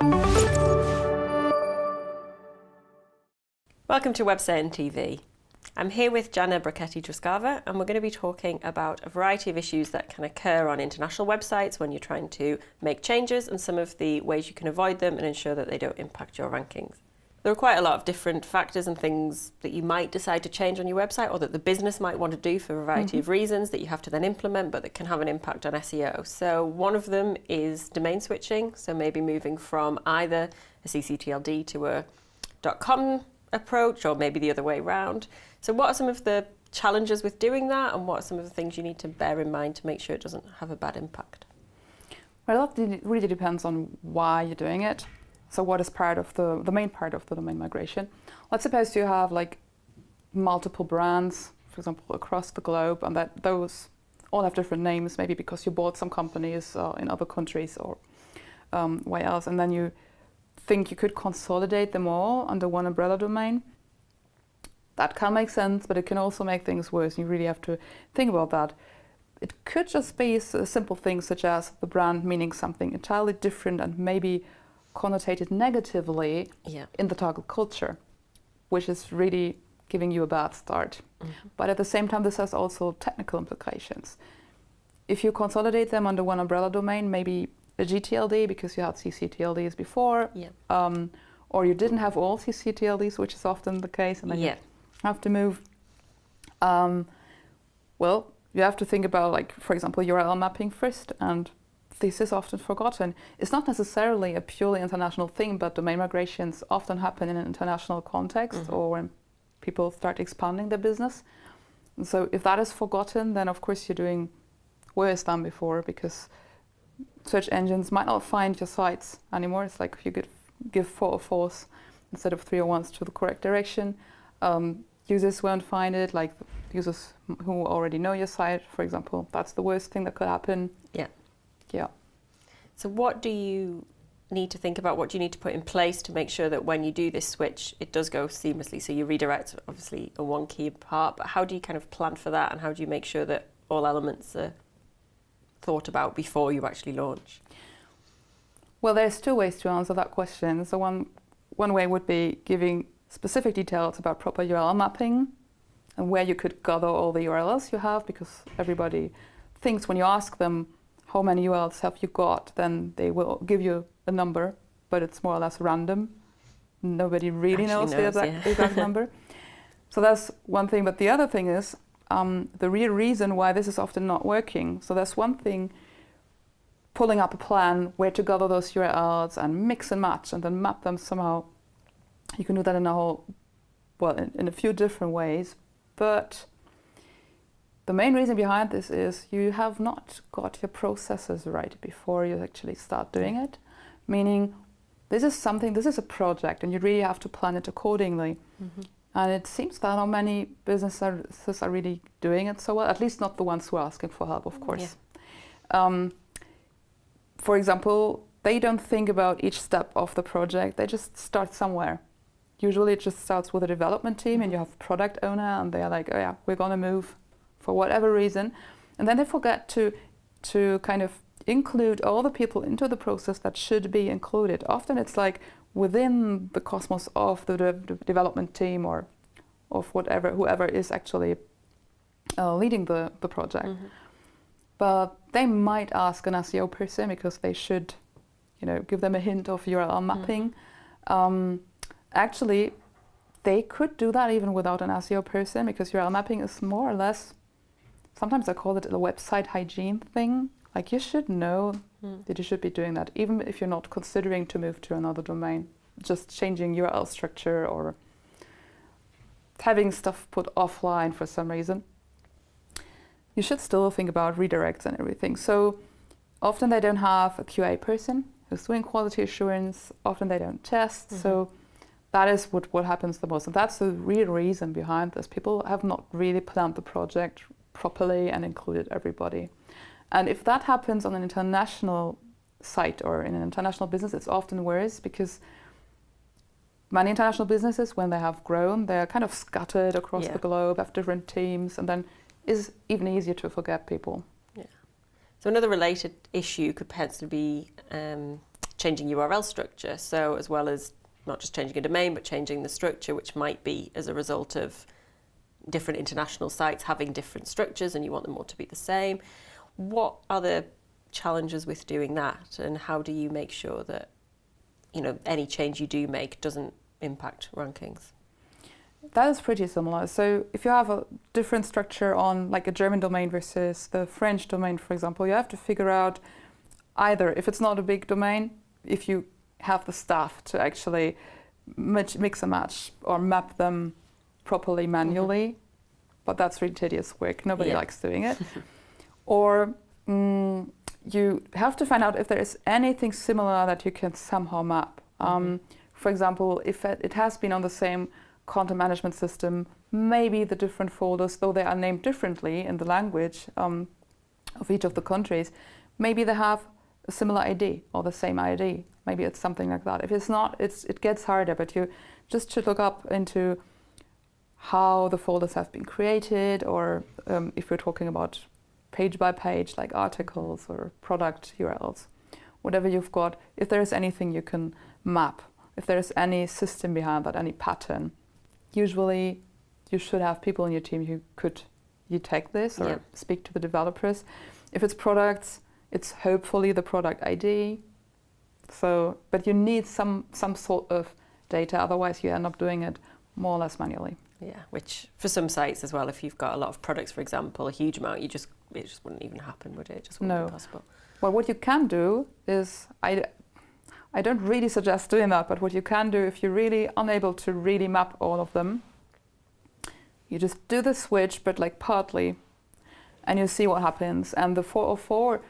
Welcome to Website and TV. I'm here with Jana Brachetti-Truskawa, and we're going to be talking about a variety of issues that can occur on international websites when you're trying to make changes and some of the ways you can avoid them and ensure that they don't impact your rankings. There are quite a lot of different factors and things that you might decide to change on your website or that the business might want to do for a variety of reasons that you have to then implement, but that can have an impact on SEO. So one of them is domain switching, so maybe moving from either a ccTLD to a .com approach or maybe the other way around. So what are some of the challenges with doing that, and what are some of the things you need to bear in mind to make sure it doesn't have a bad impact? Well, that really depends on why you're doing it. So what is part of the main part of the domain migration? Let's suppose you have like multiple brands, for example, across the globe, and that those all have different names, maybe because you bought some companies in other countries or where else, and then you think you could consolidate them all under one umbrella domain. That can make sense, but it can also make things worse. You really have to think about that. It could just be simple things such as the brand meaning something entirely different and maybe connotated negatively in the target culture, which is really giving you a bad start. But at the same time, this has also technical implications. If you consolidate them under one umbrella domain, maybe a gTLD because you had ccTLDs before, or you didn't have all ccTLDs, which is often the case, and then you have to move. Well, you have to think about, like, for example, URL mapping first, and this is often forgotten. It's not necessarily a purely international thing, but domain migrations often happen in an international context or when people start expanding their business. And so if that is forgotten, then of course you're doing worse than before, because search engines might not find your sites anymore. It's like if you give 4 or 4s instead of 3 or 1s to the correct direction. Users won't find it, like users who already know your site, for example. That's the worst thing that could happen. Yeah. So what do you need to think about? What do you need to put in place to make sure that when you do this switch, it does go seamlessly? So you redirect, obviously, a one key part, but how do you kind of plan for that, and how do you make sure that all elements are thought about before you actually launch? Well, there's 2 ways to answer that question. So one way would be giving specific details about proper URL mapping and where you could gather all the URLs you have, because everybody thinks when you ask them how many URLs have you got, then they will give you a number, but it's more or less random. Nobody really knows the exact number. So that's one thing. But the other thing is the real reason why this is often not working. So that's one thing, pulling up a plan where to gather those URLs and mix and match and then map them somehow. You can do that in a few different ways, but the main reason behind this is you have not got your processes right before you actually start doing it. Meaning, this is a project, and you really have to plan it accordingly. And it seems that not many businesses are really doing it so well, at least not the ones who are asking for help, of course. For example, they don't think about each step of the project, they just start somewhere. Usually it just starts with a development team and you have a product owner and they're like, oh yeah, we're gonna move for whatever reason. And then they forget to kind of include all the people into the process that should be included. Often it's like within the cosmos of the development team or of whoever is actually leading the project. But they might ask an SEO person because they should, give them a hint of URL mapping. Actually, they could do that even without an SEO person, because URL mapping is more or less, sometimes I call it a website hygiene thing. Like, you should know that you should be doing that, even if you're not considering to move to another domain. Just changing URL structure or having stuff put offline for some reason. You should still think about redirects and everything. So often they don't have a QA person who's doing quality assurance. Often they don't test. So that is what happens the most. And that's the real reason behind this. People have not really planned the project properly and included everybody. And if that happens on an international site or in an international business, it's often worse, because many international businesses, when they have grown, they're kind of scattered across the globe, have different teams, and then it's even easier to forget people. So another related issue could potentially be changing URL structure. So as well as not just changing a domain, but changing the structure, which might be as a result of different international sites having different structures and you want them all to be the same. What are the challenges with doing that, and how do you make sure that, you know, any change you do make doesn't impact rankings? That is pretty similar. So if you have a different structure on like a German domain versus the French domain, for example, you have to figure out either, if it's not a big domain, if you have the staff to actually mix and match or map them properly manually, but that's really tedious work. Nobody likes doing it. Or you have to find out if there is anything similar that you can somehow map. For example, if it has been on the same content management system, maybe the different folders, though they are named differently in the language of each of the countries, maybe they have a similar ID or the same ID. Maybe it's something like that. If it's not, it gets harder, but you just should look up into how the folders have been created, or if we're talking about page by page, like articles or product URLs, whatever you've got, if there is anything you can map, if there is any system behind that, any pattern, usually you should have people in your team who could take this or speak to the developers. If it's products, it's hopefully the product ID. So, but you need some sort of data, otherwise you end up doing it more or less manually. Yeah, which for some sites as well, if you've got a lot of products, for example, a huge amount, it just wouldn't even happen, would it? It just wouldn't be possible. Well, what you can do is, I don't really suggest doing that, but what you can do if you're really unable to really map all of them, you just do the switch, but like partly, and you see what happens. And the 404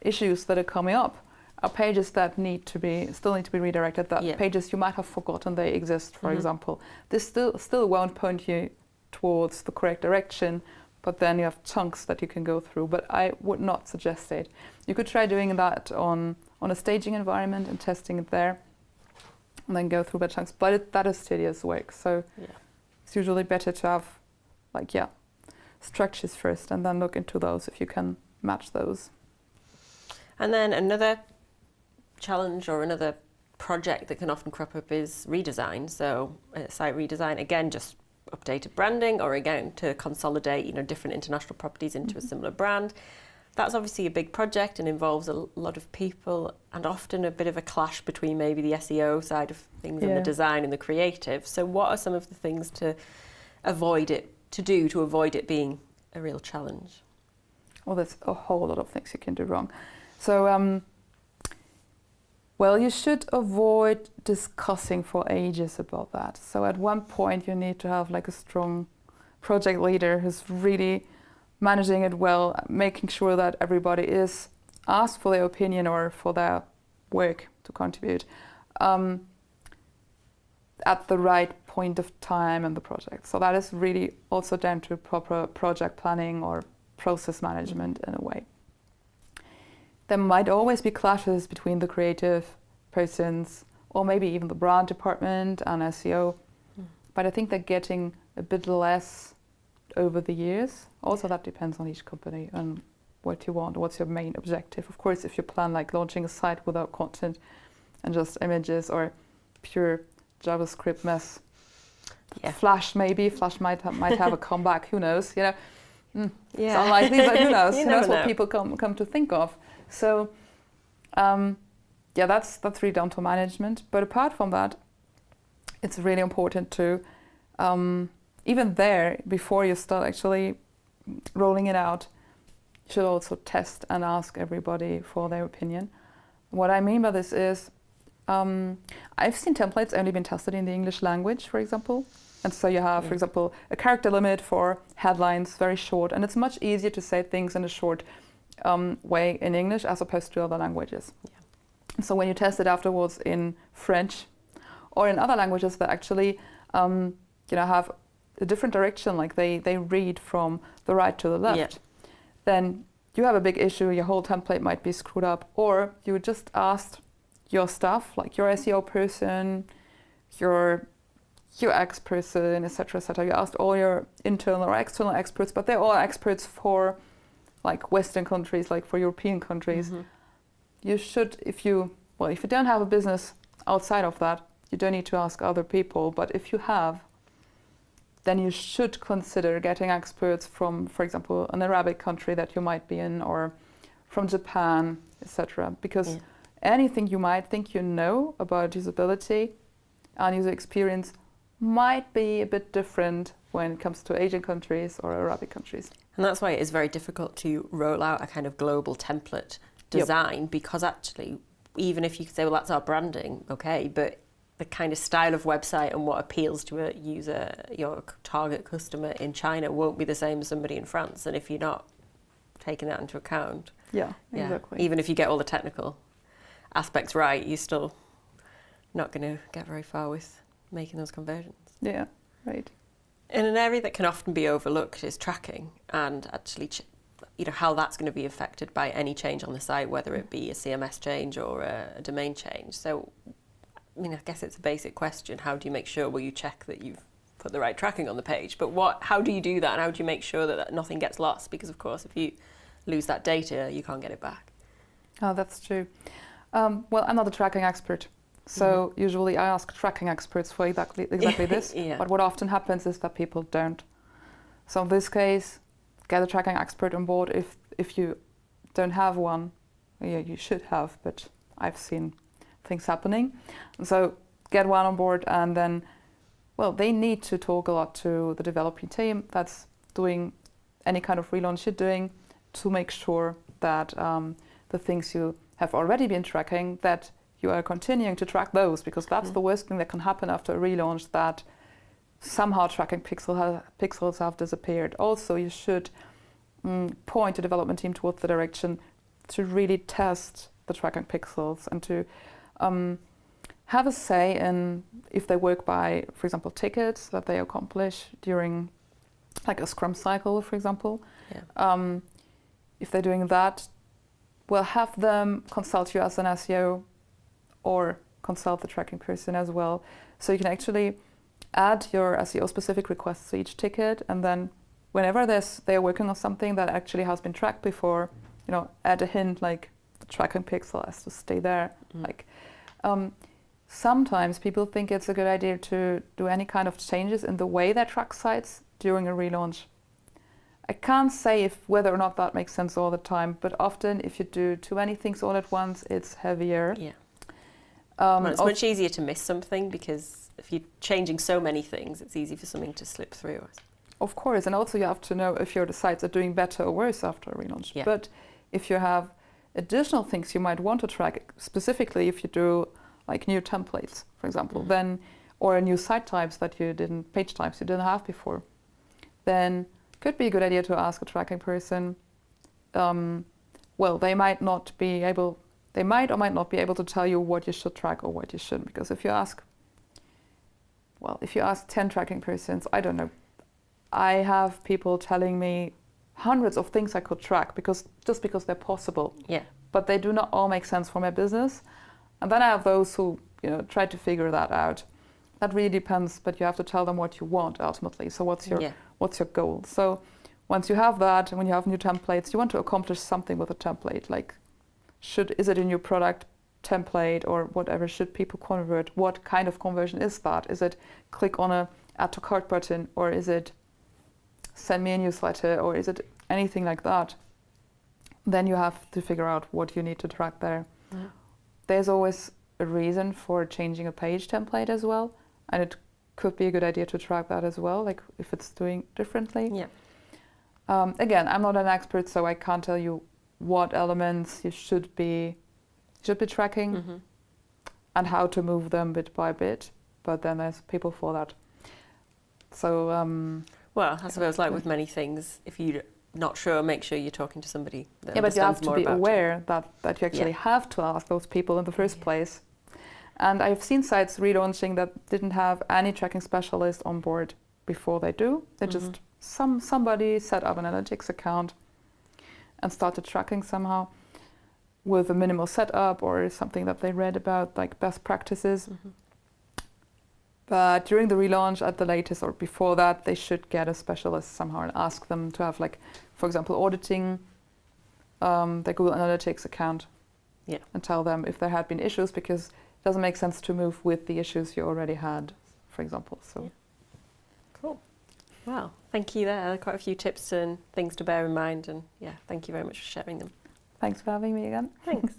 issues that are coming up are pages that still need to be redirected, that pages you might have forgotten they exist, for example. This still won't point you towards the correct direction, but then you have chunks that you can go through. But I would not suggest it. You could try doing that on a staging environment and testing it there, and then go through by chunks. But that is tedious work, so it's usually better to have structures first, and then look into those if you can match those. And then another challenge or another project that can often crop up is redesign. So site redesign, again, just updated branding, or again to consolidate, you know, different international properties into a similar brand. That's obviously a big project and involves a lot of people, and often a bit of a clash between maybe the SEO side of things and the design and the creative. So what are some of the things to avoid it being a real challenge? Well, there's a whole lot of things you can do wrong. So, well, you should avoid discussing for ages about that. So at one point you need to have like a strong project leader who's really managing it well, making sure that everybody is asked for their opinion or for their work to contribute at the right point of time in the project. So that is really also down to proper project planning or process management in a way. There might always be clashes between the creative persons, or maybe even the brand department and SEO, but I think they're getting a bit less over the years. Also, that depends on each company and what you want, what's your main objective. Of course, if you plan like launching a site without content and just images or pure JavaScript mess, Flash might have a comeback. Who knows? You know, it's unlikely, but who knows? Who knows what people come to think of? So, that's really down to management. But apart from that, it's really important to even there, before you start actually rolling it out, you should also test and ask everybody for their opinion. What I mean by this is, I've seen templates only been tested in the English language, for example. And so you have, for example, a character limit for headlines, very short, and it's much easier to say things in a short way in English as opposed to other languages. So when you test it afterwards in French or in other languages that actually have a different direction, like they read from the right to the left, then you have a big issue. Your whole template might be screwed up, or you just asked your staff, like your SEO person, your UX person, etc., etc. You asked all your internal or external experts, but they're all experts for like Western countries, like for European countries. You should, if you well, if you don't have a business outside of that, you don't need to ask other people. But if you have, then you should consider getting experts from, for example, an Arabic country that you might be in, or from Japan, etc. Because anything you might think you know about usability and user experience might be a bit different when it comes to Asian countries or Arabic countries. And that's why it is very difficult to roll out a kind of global template design, because actually, even if you could say, well, that's our branding, okay, but the kind of style of website and what appeals to a user, your target customer in China, won't be the same as somebody in France. And if you're not taking that into account, Exactly. even if you get all the technical aspects right, you're still not going to get very far with making those conversions. Yeah, right. And an area that can often be overlooked is tracking, and actually, how that's going to be affected by any change on the site, whether it be a CMS change or a domain change. So, I guess it's a basic question. How do you make sure, you check that you've put the right tracking on the page, but how do you do that, and how do you make sure that nothing gets lost? Because, of course, if you lose that data, you can't get it back. Oh, that's true. Well, I'm not a tracking expert. So usually I ask tracking experts for exactly this. But what often happens is that people don't. So in this case, get a tracking expert on board. If you don't have one, you should have, but I've seen things happening. And so get one on board, and then, they need to talk a lot to the developing team that's doing any kind of relaunch you're doing, to make sure that the things you have already been tracking, that you are continuing to track those, because that's the worst thing that can happen after a relaunch, that somehow tracking pixels have disappeared. Also, you should point the development team towards the direction to really test the tracking pixels, and to have a say in if they work by, for example, tickets that they accomplish during like a Scrum cycle, for example. If they're doing that, have them consult you as an SEO, or consult the tracking person as well. So you can actually add your SEO specific requests to each ticket, and then whenever they're working on something that actually has been tracked before, add a hint like the tracking pixel has to stay there. Sometimes people think it's a good idea to do any kind of changes in the way they track sites during a relaunch. I can't say whether or not that makes sense all the time, but often if you do too many things all at once, it's heavier. It's much easier to miss something, because if you're changing so many things, it's easy for something to slip through. Of course, and also you have to know if your sites are doing better or worse after a relaunch. But if you have additional things you might want to track, specifically if you do like new templates, for example, then, or new site types page types you didn't have before, then could be a good idea to ask a tracking person. They might or might not be able to tell you what you should track or what you shouldn't, because if you ask 10 tracking persons, I don't know, I have people telling me hundreds of things I could track because they're possible. But they do not all make sense for my business. And then I have those who try to figure that out. That really depends, but you have to tell them what you want ultimately. So what's your goal? So once you have that, and when you have new templates, you want to accomplish something with a template, like is it a new product template or whatever? Should people convert? What kind of conversion is that? Is it click on a add to cart button, or is it send me a newsletter, or is it anything like that? Then you have to figure out what you need to track there. There's always a reason for changing a page template as well, and it could be a good idea to track that as well, like if it's doing differently. Again, I'm not an expert, so I can't tell you what elements you should be tracking and how to move them bit by bit, but then there's people for that. So I suppose like with many things, if you're not sure, make sure you're talking to somebody that but you have to be aware that you actually have to ask those people in the first place. And I've seen sites relaunching that didn't have any tracking specialist on board before they do. They just somebody set up an analytics account and started tracking somehow with a minimal setup or something that they read about, like best practices. But during the relaunch at the latest or before that, they should get a specialist somehow and ask them to have, like, for example, auditing their Google Analytics account Yeah. and tell them if there had been issues, because it doesn't make sense to move with the issues you already had, for example. So. Yeah. Cool. Well, thank you there. Quite a few tips and things to bear in mind, and yeah, thank you very much for sharing them. Thanks for having me again. Thanks.